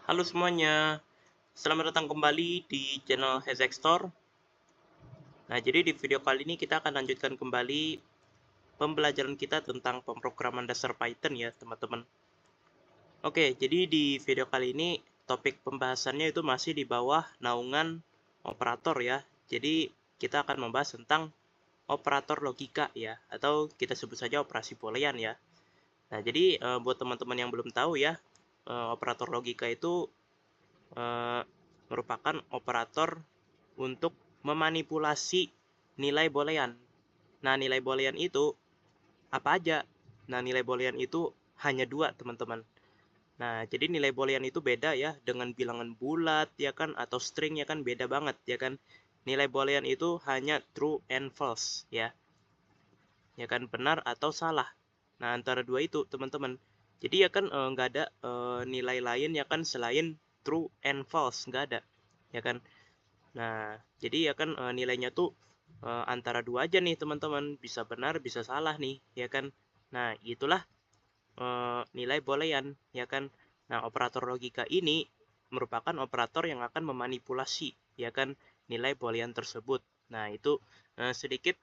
Halo semuanya, selamat datang kembali di channel Hezek Store. Nah, jadi di video kali ini kita akan lanjutkan kembali pembelajaran kita tentang pemrograman dasar Python ya, teman-teman. Oke, jadi di video kali ini topik pembahasannya itu masih di bawah naungan operator ya. Jadi kita akan membahas tentang operator logika ya, atau kita sebut saja operasi boolean ya. Nah, jadi buat teman-teman yang belum tahu ya, operator logika itu eh, merupakan operator untuk memanipulasi nilai boolean. Nah, nilai boolean itu apa aja? Nah, nilai boolean itu hanya dua, teman-teman. Nah, jadi nilai boolean itu beda ya dengan bilangan bulat ya kan atau string ya kan beda banget ya kan. Nilai boolean itu hanya true and false ya. Ya kan benar atau salah. Nah, antara dua itu, teman-teman. Jadi ya kan nggak ada nilai lain ya kan selain true and false, nggak ada. Ya kan. Nah, jadi ya kan nilainya tuh antara dua aja nih teman-teman, bisa benar, bisa salah nih, ya kan. Nah, itulah nilai boolean, ya kan. Nah, operator logika ini merupakan operator yang akan memanipulasi, ya kan, nilai boolean tersebut. Nah, itu sedikit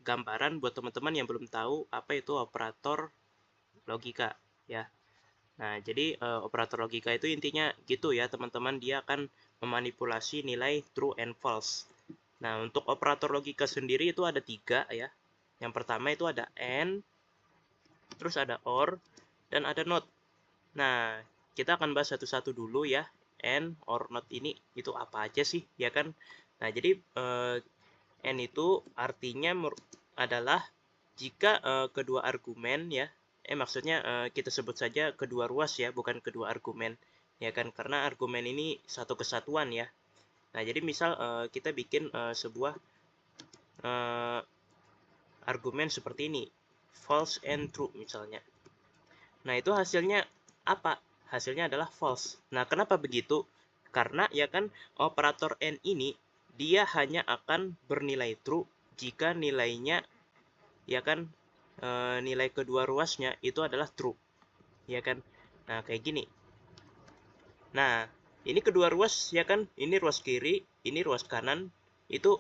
gambaran buat teman-teman yang belum tahu apa itu operator logika, ya. Nah, jadi operator logika itu intinya gitu ya, teman-teman. Dia akan memanipulasi nilai true and false. Nah, untuk operator logika sendiri itu ada tiga ya. Yang pertama itu ada AND, terus ada OR, dan ada NOT. Nah, kita akan bahas satu-satu dulu ya. AND, OR, NOT ini itu apa aja sih, ya kan? Nah, jadi AND itu artinya adalah jika kedua argumen ya, maksudnya kita sebut saja kedua ruas ya, bukan kedua argumen, ya kan? Karena argumen ini satu kesatuan ya. Nah, jadi misal kita bikin sebuah uh, argumen seperti ini, false and true misalnya. Nah, itu hasilnya apa? Hasilnya adalah false. Nah, kenapa begitu? Karena ya kan operator and ini dia hanya akan bernilai true jika nilainya ya kan nilai kedua ruasnya itu adalah true. Ya kan? Nah, kayak gini. Nah, ini kedua ruas ya kan? Ini ruas kiri, ini ruas kanan. Itu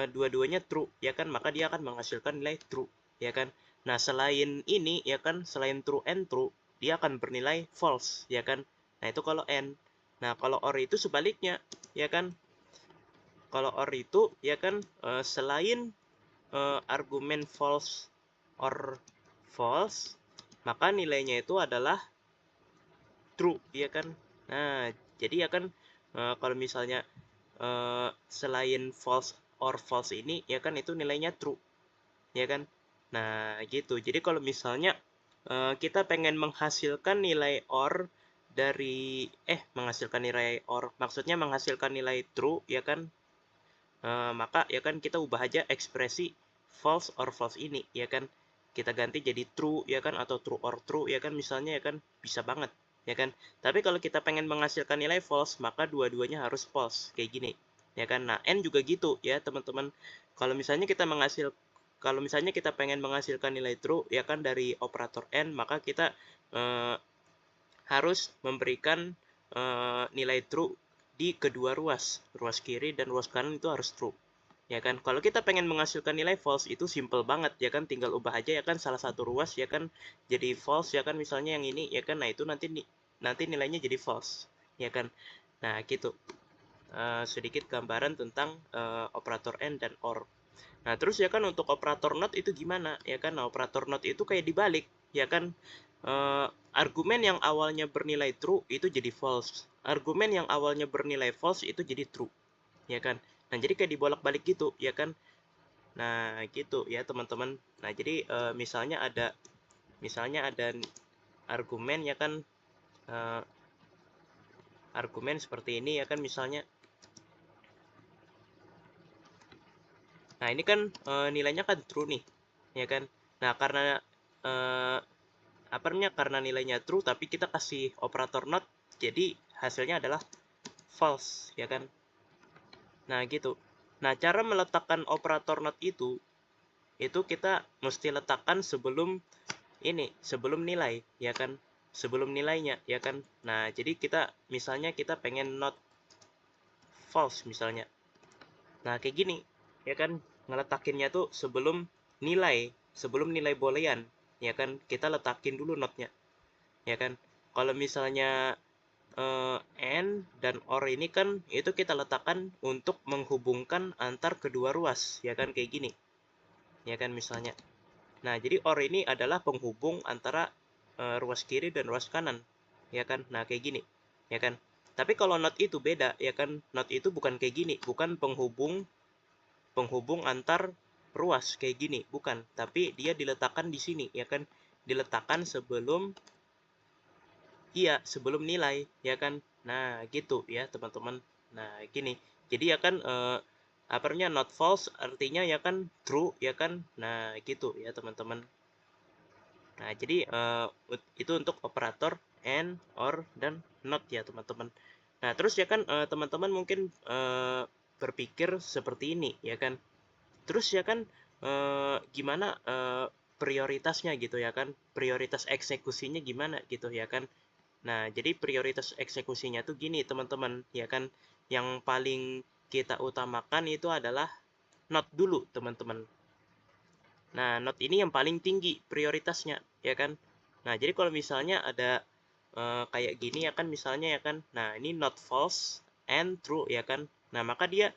dua-duanya true ya kan? Maka dia akan menghasilkan nilai true ya kan? Nah, selain ini ya kan, selain true and true, dia akan bernilai false ya kan? Nah, itu kalau and. Nah, kalau or itu sebaliknya ya kan? Kalau or itu ya kan selain argumen false or false, maka nilainya itu adalah true ya kan. Nah, jadi ya kan kalau misalnya selain false or false ini ya kan itu nilainya true ya kan. Nah, gitu. Jadi kalau misalnya kita pengen menghasilkan nilai or dari menghasilkan nilai or, maksudnya menghasilkan nilai true ya kan. Maka ya kan kita ubah aja ekspresi false or false ini ya kan. Kita ganti jadi true ya kan, atau true or true ya kan, misalnya ya kan, bisa banget ya kan. Tapi kalau kita pengen menghasilkan nilai false, maka dua-duanya harus false kayak gini ya kan. Nah, n juga gitu ya teman-teman. Kalau misalnya kita pengen menghasilkan nilai true ya kan dari operator n, maka kita harus memberikan nilai true di kedua ruas, ruas kiri dan ruas kanan itu harus true. Ya kan, kalau kita pengen menghasilkan nilai false itu simple banget ya kan, tinggal ubah aja ya kan salah satu ruas ya kan jadi false ya kan, misalnya yang ini ya kan. Nah, itu nanti nilainya jadi false ya kan. Nah, gitu. Sedikit gambaran tentang operator and dan or. Nah, terus ya kan untuk operator not itu gimana ya kan. Nah, operator not itu kayak dibalik ya kan. Argumen yang awalnya bernilai true itu jadi false, argumen yang awalnya bernilai false itu jadi true ya kan. Nah, jadi kayak dibolak-balik gitu ya kan. Nah, gitu ya teman-teman. Nah, jadi misalnya ada argumen ya kan, argumen seperti ini ya kan misalnya. Nah, ini kan nilainya kan true nih ya kan. Nah, karena karena nilainya true tapi kita kasih operator not, jadi hasilnya adalah false ya kan. Nah, gitu. Nah, cara meletakkan operator not itu kita mesti letakkan sebelum nilai ya kan. sebelum nilainya, ya kan. Nah, jadi misalnya kita pengen not false misalnya. Nah, kayak gini, ya kan, ngeletakinnya tuh sebelum nilai boolean, ya kan, kita letakin dulu notnya, ya kan. Kalau misalnya and dan or ini kan itu kita letakkan untuk menghubungkan antar kedua ruas, ya kan, kayak gini, ya kan, misalnya. Nah, jadi or ini adalah penghubung antara ruas kiri dan ruas kanan, ya kan. Nah, kayak gini, ya kan. Tapi kalau not itu beda, ya kan. Not itu bukan kayak gini, bukan penghubung antar ruas kayak gini, bukan. Tapi dia diletakkan di sini, ya kan. Diletakkan sebelum nilai, ya kan. Nah, gitu ya, teman-teman. Nah, gini. Jadi ya kan not false artinya ya kan true, ya kan. Nah, gitu ya, teman-teman. Nah, jadi itu untuk operator and, or, dan not ya, teman-teman. Nah, terus ya kan teman-teman mungkin berpikir seperti ini, ya kan. Terus ya kan gimana prioritasnya gitu, ya kan. Prioritas eksekusinya gimana gitu, ya kan. Nah, jadi prioritas eksekusinya tuh gini, teman-teman, ya kan. Yang paling kita utamakan itu adalah not dulu, teman-teman. Nah, not ini yang paling tinggi prioritasnya, ya kan. Nah, jadi kalau misalnya ada kayak gini, ya kan, misalnya, ya kan. Nah, ini not false and true, ya kan. Nah, maka dia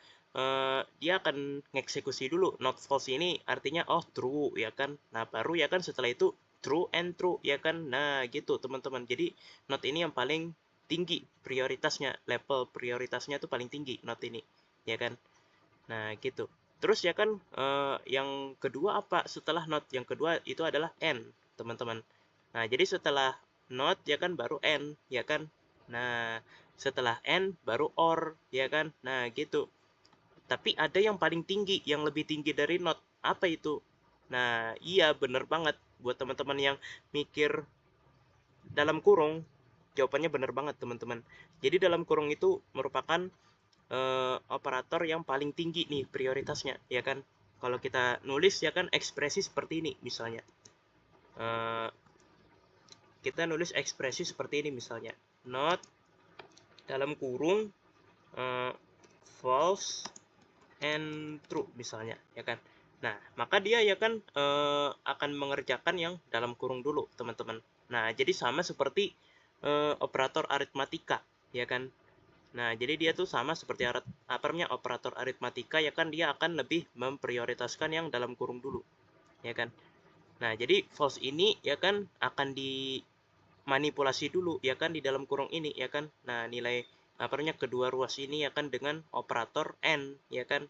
akan ngeksekusi dulu. Not false ini artinya oh true, ya kan. Nah, baru ya kan setelah itu true and true, ya kan. Nah, gitu, teman-teman. Jadi not ini yang paling tinggi prioritasnya, level prioritasnya tuh paling tinggi not ini, ya kan. Nah, gitu. Terus ya kan yang kedua apa setelah not? Yang kedua itu adalah and, teman-teman. Nah, jadi setelah not ya kan baru and, ya kan. Nah, setelah and baru or, ya kan. Nah, gitu. Tapi ada yang paling tinggi, yang lebih tinggi dari not. Apa itu? Nah, iya bener banget buat teman-teman yang mikir dalam kurung, jawabannya bener banget, teman-teman. Jadi dalam kurung itu merupakan operator yang paling tinggi nih prioritasnya, ya kan. Kalau kita nulis ya kan ekspresi seperti ini misalnya. Kita nulis ekspresi seperti ini misalnya. Not dalam kurung false and true misalnya, ya kan. Nah, maka dia ya kan akan mengerjakan yang dalam kurung dulu, teman-teman. Nah, jadi sama seperti operator aritmatika, ya kan. Nah, jadi dia tuh sama seperti operator aritmatika, ya kan, dia akan lebih memprioritaskan yang dalam kurung dulu, ya kan. Nah, jadi false ini ya kan akan dimanipulasi dulu, ya kan, di dalam kurung ini, ya kan. Nah, nilai kedua ruas ini ya kan dengan operator and, ya kan.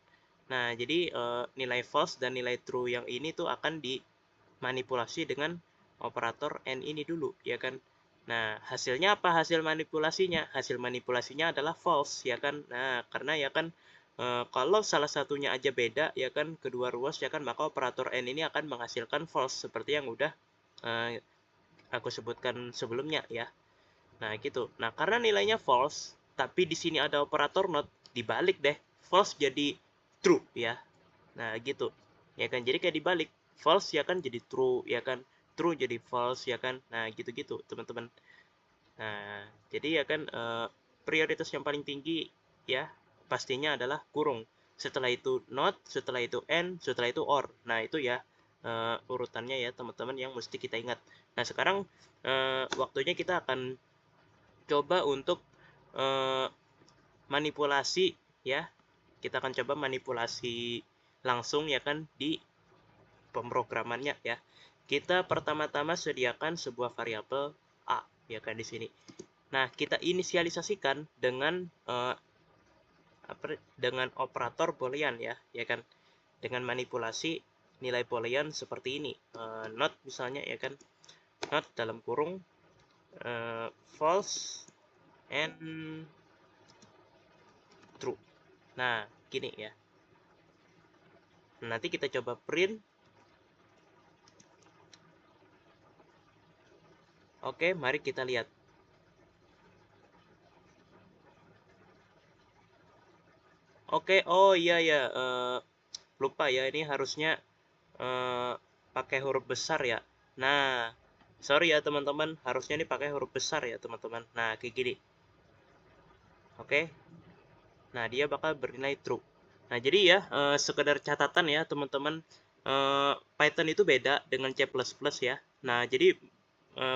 Nah, jadi nilai false dan nilai true yang ini tuh akan dimanipulasi dengan operator and ini dulu, ya kan. Nah, hasilnya apa hasil manipulasinya? Hasil manipulasinya adalah false, ya kan. Nah, karena ya kan kalau salah satunya aja beda, ya kan, kedua ruas, ya kan, maka operator and ini akan menghasilkan false seperti yang udah aku sebutkan sebelumnya, ya. Nah, gitu. Nah, karena nilainya false, tapi di sini ada operator not, dibalik deh. False jadi true, ya. Nah, gitu. Ya kan, jadi kayak dibalik. False ya kan jadi true, ya kan. True jadi false, ya kan. Nah, gitu-gitu, teman-teman. Nah, jadi ya kan prioritas yang paling tinggi ya pastinya adalah kurung. Setelah itu not, setelah itu and, setelah itu or. Nah, itu ya urutannya ya, teman-teman, yang mesti kita ingat. Nah, sekarang waktunya kita akan coba untuk manipulasi ya. Kita akan coba manipulasi langsung ya kan di pemrogramannya ya. Kita pertama-tama sediakan sebuah variabel a ya kan di sini. Nah, kita inisialisasikan dengan dengan operator boolean ya, ya kan. Dengan manipulasi nilai boolean seperti ini. Not misalnya ya kan. Not dalam kurung false and true. Nah, gini ya. Nanti kita coba print. Oke, mari kita lihat. Oke, oh iya ya, lupa ya, ini harusnya pakai huruf besar ya. Nah, Sorry ya teman-teman, harusnya ini pakai huruf besar ya teman-teman. Nah, kayak gini. Oke. Nah, dia bakal bernilai true. Nah, jadi ya, sekedar catatan ya teman-teman, Python itu beda dengan C++ ya. Nah, jadi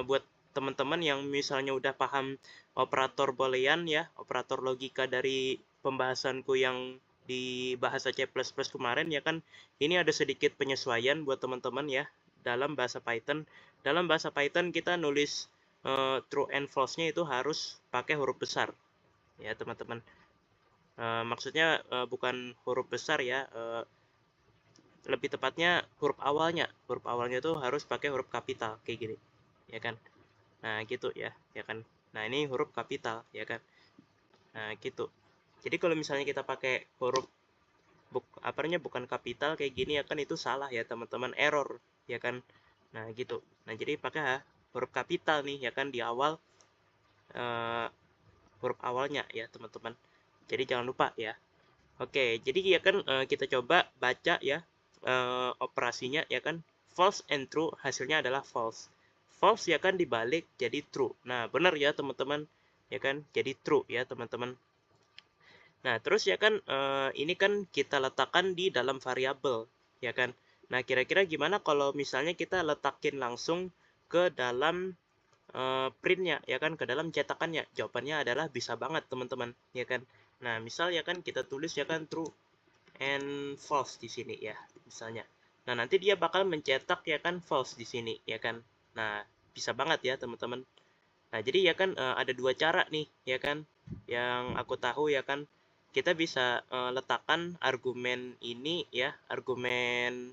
buat teman-teman yang misalnya udah paham operator boolean ya, operator logika dari pembahasanku yang di bahasa C++ kemarin ya kan, ini ada sedikit penyesuaian buat teman-teman ya dalam bahasa Python. Dalam bahasa Python kita nulis true and false-nya itu harus pakai huruf besar ya teman-teman. Maksudnya bukan huruf besar ya, lebih tepatnya huruf awalnya. Huruf awalnya tuh harus pakai huruf kapital kayak gini, ya kan? Nah, gitu ya, ya kan? Nah, ini huruf kapital, ya kan? Nah, gitu. Jadi kalau misalnya kita pakai huruf bukan kapital kayak gini ya kan, itu salah ya teman-teman, error, ya kan? Nah, gitu. Nah, jadi pakai huruf kapital nih ya kan di awal, huruf awalnya ya teman-teman. Jadi jangan lupa ya. Oke, jadi ya kan kita coba baca ya operasinya ya kan, false and true hasilnya adalah false. False ya kan dibalik jadi true. Nah, benar ya teman-teman, ya kan, jadi true ya teman-teman. Nah, terus ya kan ini kan kita letakkan di dalam variabel, ya kan. Nah, kira-kira gimana kalau misalnya kita letakin langsung ke dalam printnya, ya kan, ke dalam cetakannya? Jawabannya adalah bisa banget teman-teman, ya kan. Nah, misal ya kan kita tulis ya kan true and false di sini ya, misalnya. Nah, nanti dia bakal mencetak ya kan false di sini, ya kan. Nah, bisa banget ya teman-teman. Nah, jadi ya kan ada dua cara nih, ya kan, yang aku tahu ya kan. Kita bisa letakkan argumen ini ya, argumen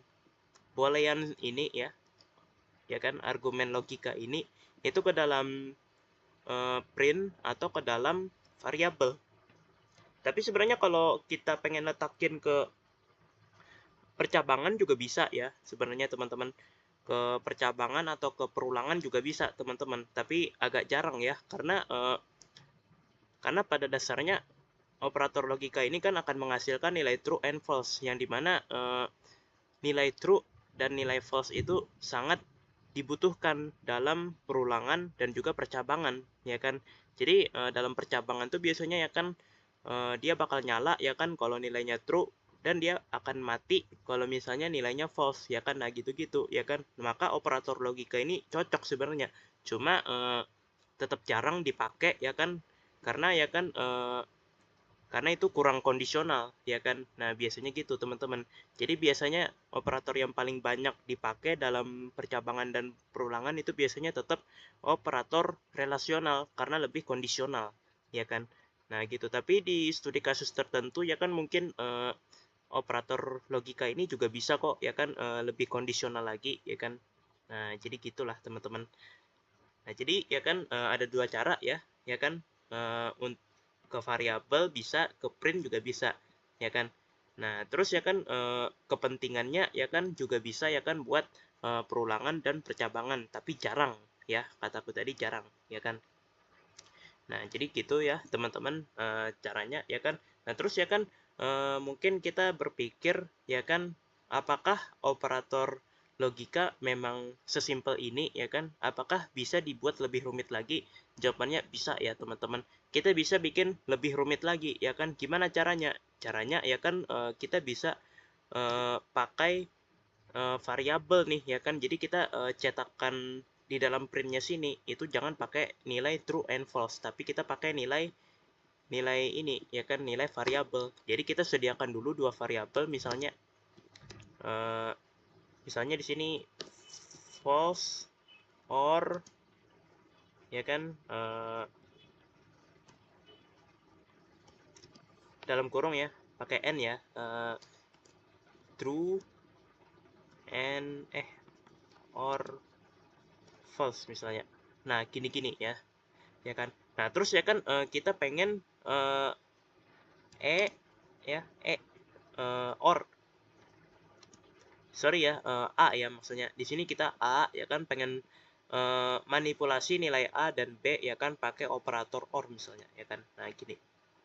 boolean ini ya kan, argumen logika ini itu ke dalam print atau ke dalam variabel. Tapi sebenarnya kalau kita pengen letakin ke percabangan juga bisa ya sebenarnya teman-teman, ke percabangan atau ke perulangan juga bisa teman-teman, tapi agak jarang ya karena pada dasarnya operator logika ini kan akan menghasilkan nilai true and false, yang dimana nilai true dan nilai false itu sangat dibutuhkan dalam perulangan dan juga percabangan, ya kan. Jadi dalam percabangan tuh biasanya ya kan dia bakal nyala ya kan kalau nilainya true, dan dia akan mati kalau misalnya nilainya false, ya kan. Nah, gitu-gitu ya kan. Maka operator logika ini cocok sebenarnya, cuma tetap jarang dipakai ya kan, karena ya kan karena itu kurang kondisional ya kan. Nah, biasanya gitu teman-teman. Jadi biasanya operator yang paling banyak dipakai dalam percabangan dan perulangan itu biasanya tetap operator relasional karena lebih kondisional, ya kan. Nah, gitu. Tapi di studi kasus tertentu ya kan mungkin operator logika ini juga bisa kok ya kan lebih kondisional lagi, ya kan. Nah, jadi gitulah teman-teman. Nah, jadi ya kan ada dua cara ya kan, untuk ke variabel bisa, ke print juga bisa, ya kan. Nah, terus ya kan kepentingannya ya kan juga bisa ya kan buat perulangan dan percabangan, tapi jarang ya, kataku tadi jarang, ya kan. Nah, jadi gitu ya teman-teman caranya ya kan. Nah, terus ya kan mungkin kita berpikir ya kan, apakah operator logika memang sesimpel ini ya kan? Apakah bisa dibuat lebih rumit lagi? Jawabannya bisa ya teman-teman. Kita bisa bikin lebih rumit lagi ya kan? Gimana caranya? Caranya ya kan kita bisa pakai variabel nih ya kan. Jadi kita cetakkan di dalam printnya sini itu jangan pakai nilai true and false, tapi kita pakai nilai ini ya kan, nilai variabel. Jadi kita sediakan dulu dua variabel, misalnya di sini false or ya kan dalam kurung ya, pakai n ya, true and or false misalnya. Nah, gini-gini ya kan. Nah, terus ya kan kita pengen or sorry ya, A ya maksudnya. Di sini kita A ya kan, pengen manipulasi nilai A dan B ya kan pakai operator OR misalnya ya kan. Nah, gini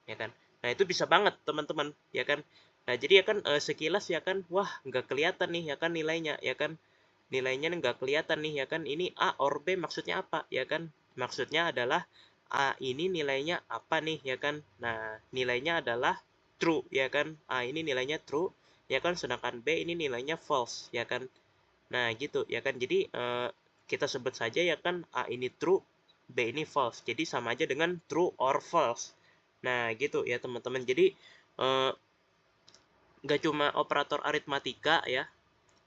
ya kan. Nah, itu bisa banget teman-teman ya kan. Nah, jadi ya kan sekilas ya kan, wah nggak kelihatan nih ya kan nilainya ya kan. nilainya nggak kelihatan nih ya kan, ini A or B maksudnya apa ya kan, maksudnya adalah A ini nilainya apa nih ya kan, nah nilainya adalah true ya kan, A ini nilainya true ya kan, sedangkan B ini nilainya false ya kan. Nah gitu ya kan, jadi kita sebut saja ya kan A ini true, B ini false, jadi sama aja dengan true or false. Nah gitu ya teman-teman, jadi nggak cuma operator aritmatika ya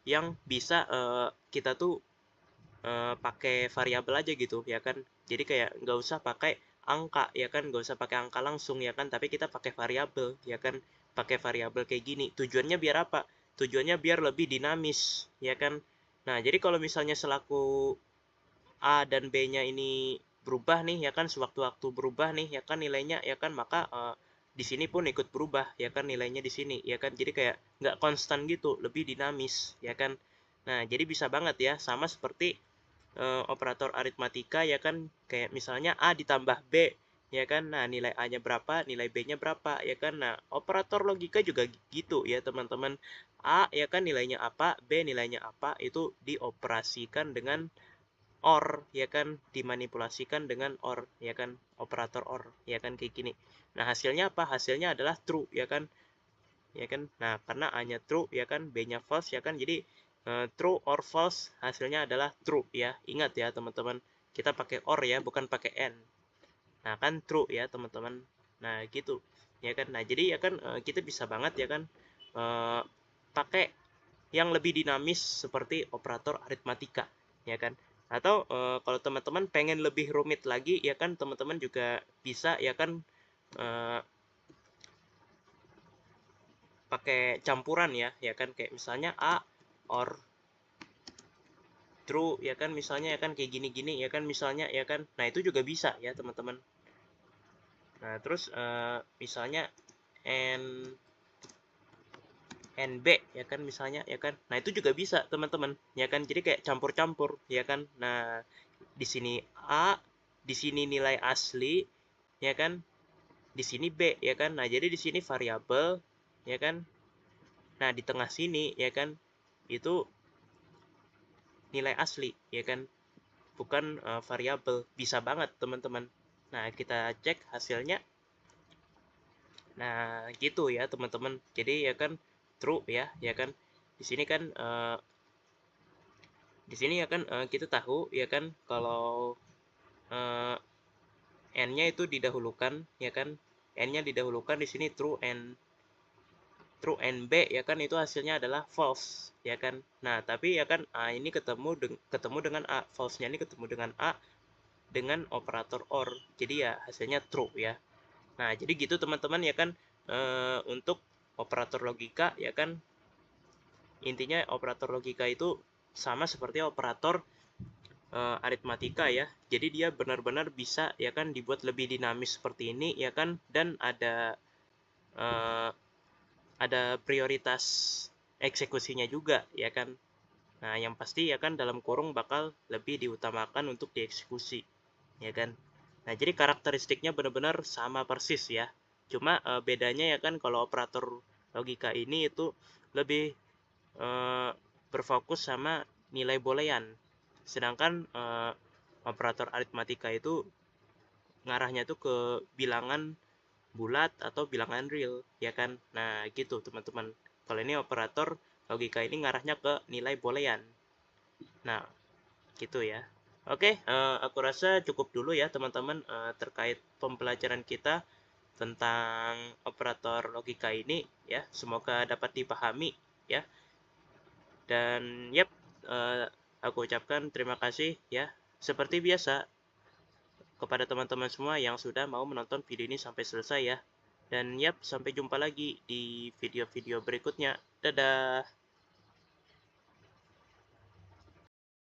yang bisa kita tuh pakai variabel aja gitu ya kan, jadi kayak nggak usah pakai angka ya kan, nggak usah pakai angka langsung ya kan, tapi kita pakai variabel ya kan, pakai variabel kayak gini. Tujuannya biar apa? Tujuannya biar lebih dinamis ya kan. Nah jadi kalau misalnya selaku A dan B-nya ini berubah nih ya kan, sewaktu-waktu berubah nih ya kan nilainya ya kan, maka di sini pun ikut berubah ya kan nilainya di sini ya kan, jadi kayak nggak konstan gitu, lebih dinamis ya kan. Nah jadi bisa banget ya, sama seperti operator aritmatika ya kan, kayak misalnya A ditambah B ya kan, nah nilai A-nya berapa, nilai B-nya berapa ya kan. Nah operator logika juga gitu ya teman-teman, A ya kan nilainya apa, B nilainya apa, itu dioperasikan dengan OR ya kan, dimanipulasikan dengan OR ya kan, operator OR ya kan, kayak gini. Nah hasilnya apa, hasilnya adalah true ya kan, ya kan. Nah karena A-nya true ya kan, B-nya false ya kan, jadi true or false hasilnya adalah true ya. Ingat ya teman-teman, kita pakai OR ya, bukan pakai AND. Nah kan true ya teman-teman. Nah gitu ya kan. Nah jadi ya kan kita bisa banget ya kan pakai yang lebih dinamis seperti operator aritmatika ya kan. Atau kalau teman-teman pengen lebih rumit lagi ya kan, teman-teman juga bisa ya kan pakai campuran ya kan, kayak misalnya A or true ya kan, misalnya ya kan kayak gini-gini ya kan, misalnya ya kan. Nah itu juga bisa ya teman-teman. Nah terus misalnya n NB ya kan, misalnya ya kan. Nah itu juga bisa teman-teman ya kan, jadi kayak campur-campur ya kan. Nah di sini A, di sini nilai asli ya kan, di sini B ya kan. Nah jadi di sini variabel ya kan, nah di tengah sini ya kan itu nilai asli ya kan, bukan variabel. Bisa banget teman-teman. Nah kita cek hasilnya. Nah gitu ya teman-teman, jadi ya kan true ya kan. Di sini kan kita tahu ya kan kalau n-nya itu didahulukan ya kan, n-nya didahulukan di sini true and B ya kan, itu hasilnya adalah false ya kan. Nah tapi ya kan A ini ketemu dengan A, false-nya ini ketemu dengan A dengan operator OR, jadi ya hasilnya true ya. Nah jadi gitu teman-teman ya kan, untuk operator logika ya kan, intinya operator logika itu sama seperti operator aritmatika ya. Jadi dia benar-benar bisa ya kan dibuat lebih dinamis seperti ini ya kan, dan ada prioritas eksekusinya juga ya kan. Nah yang pasti ya kan dalam kurung bakal lebih diutamakan untuk dieksekusi ya kan. Nah jadi karakteristiknya benar-benar sama persis ya, cuma bedanya ya kan kalau operator logika ini itu lebih berfokus sama nilai boolean, sedangkan operator aritmatika itu ngarahnya tuh ke bilangan bulat atau bilangan real ya kan. Nah gitu teman-teman, kalau ini operator logika ini ngarahnya ke nilai boolean. Nah gitu ya. Oke, aku rasa cukup dulu ya teman-teman terkait pembelajaran kita tentang operator logika ini ya. Semoga dapat dipahami ya. Dan yep, aku ucapkan terima kasih ya, seperti biasa, kepada teman-teman semua yang sudah mau menonton video ini sampai selesai ya. Dan yap, sampai jumpa lagi di video-video berikutnya. Dadah!